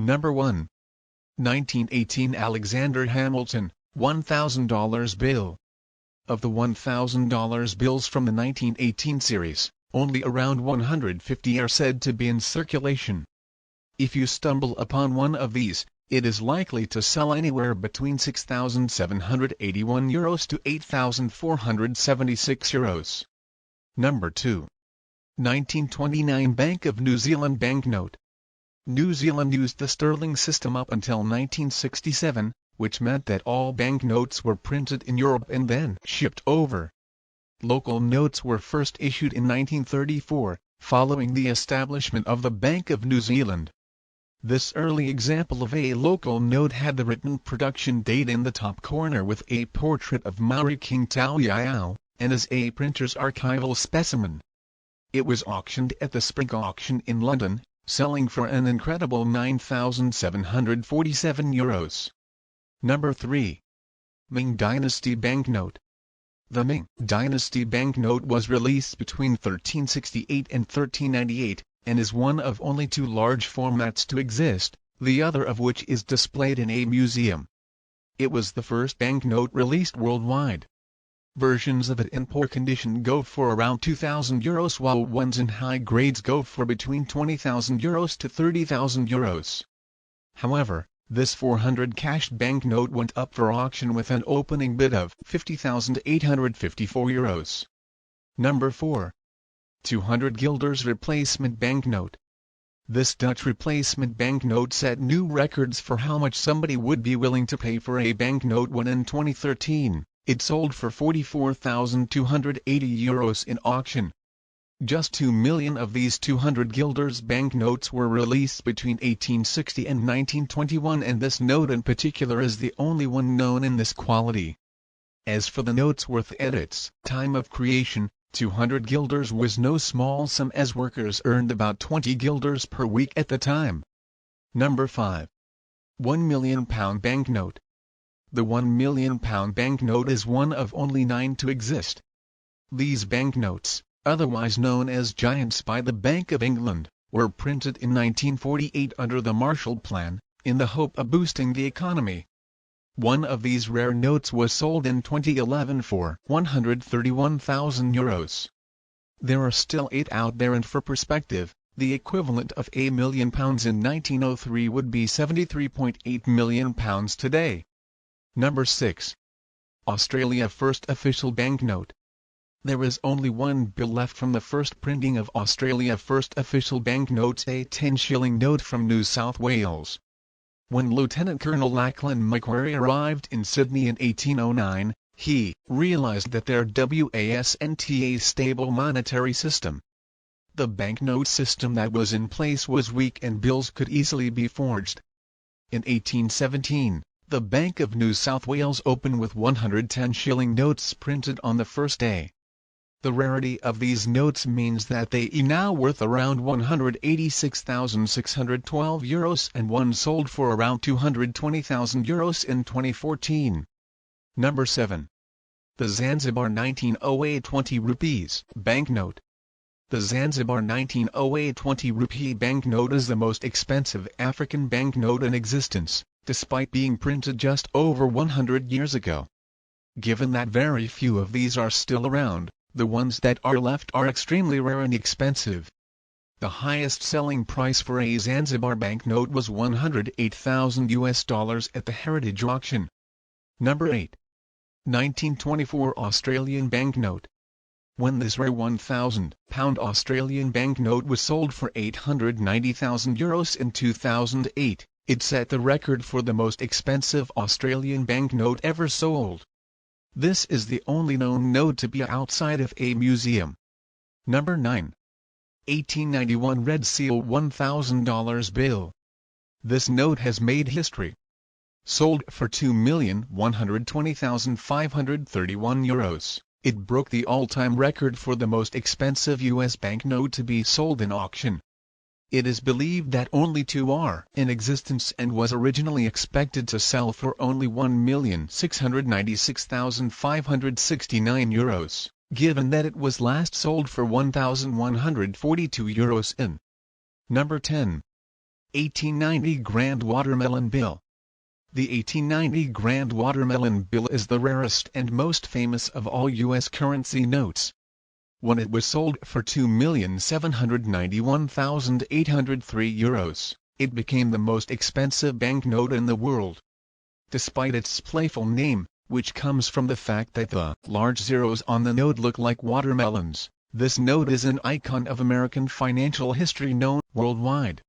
Number 1. 1918 Alexander Hamilton, $1,000 bill. Of the $1,000 bills from the 1918 series, only around 150 are said to be in circulation. If you stumble upon one of these, it is likely to sell anywhere between €6,781 to €8,476. Number 2. 1929 Bank of New Zealand banknote. New Zealand used the sterling system up until 1967, which meant that all banknotes were printed in Europe and then shipped over. Local notes were first issued in 1934, following the establishment of the Bank of New Zealand. This early example of a local note had the written production date in the top corner with a portrait of Maori King Tauiao, and is a printer's archival specimen. It was auctioned at the Spring Auction in London, selling for an incredible €9,747. Number 3. Ming Dynasty banknote. The Ming Dynasty banknote was released between 1368 and 1398, and is one of only two large formats to exist, the other of which is displayed in a museum. It was the first banknote released worldwide. Versions of it in poor condition go for around €2,000, while ones in high grades go for between €20,000 to €30,000. However, this 400 cash banknote went up for auction with an opening bid of €50,854. Number 4. 200 guilders replacement banknote. This Dutch replacement banknote set new records for how much somebody would be willing to pay for a banknote when in 2013, it sold for €44,280 in auction. Just 2 million of these 200 guilders banknotes were released between 1860 and 1921, and this note in particular is the only one known in this quality. As for the note's worth at its time of creation, 200 guilders was no small sum, as workers earned about 20 guilders per week at the time. Number 5. £1 million banknote. The £1 million banknote is one of only 9 to exist. These banknotes, otherwise known as giants by the Bank of England, were printed in 1948 under the Marshall Plan, in the hope of boosting the economy. One of these rare notes was sold in 2011 for €131,000. There are still 8 out there, and for perspective, the equivalent of £1 million in 1903 would be £73.8 million today. Number 6. Australia first official banknote. There is only one bill left from the first printing of Australia first official banknotes, a 10-shilling note from New South Wales. When Lieutenant Colonel Lachlan Macquarie arrived in Sydney in 1809, he realized that their wasn't a stable monetary system. The banknote system that was in place was weak and bills could easily be forged. In 1817, the Bank of New South Wales opened with 110-shilling notes printed on the first day. The rarity of these notes means that they are now worth around €186,612, and one sold for around €220,000 in 2014. Number 7. The Zanzibar 1908 20 rupees banknote. The Zanzibar 1908 20 rupee banknote is the most expensive African banknote in existence, despite being printed just over 100 years ago. Given that very few of these are still around, the ones that are left are extremely rare and expensive. The highest selling price for a Zanzibar banknote was $108,000 at the Heritage Auction. Number 8. 1924 Australian banknote. When this rare £1,000 Australian banknote was sold for €890,000 in 2008, it set the record for the most expensive Australian banknote ever sold. This is the only known note to be outside of a museum. Number 9. 1891 Red Seal $1,000 bill. This note has made history. Sold for €2,120,531, it broke the all-time record for the most expensive U.S. banknote to be sold in auction. It is believed that only 2 are in existence and was originally expected to sell for only €1,696,569, given that it was last sold for €1,142 in. Number 10. 1890 Grand Watermelon Bill. The 1890 Grand Watermelon Bill is the rarest and most famous of all U.S. currency notes. When it was sold for €2,791,803, it became the most expensive banknote in the world. Despite its playful name, which comes from the fact that the large zeros on the note look like watermelons, this note is an icon of American financial history known worldwide.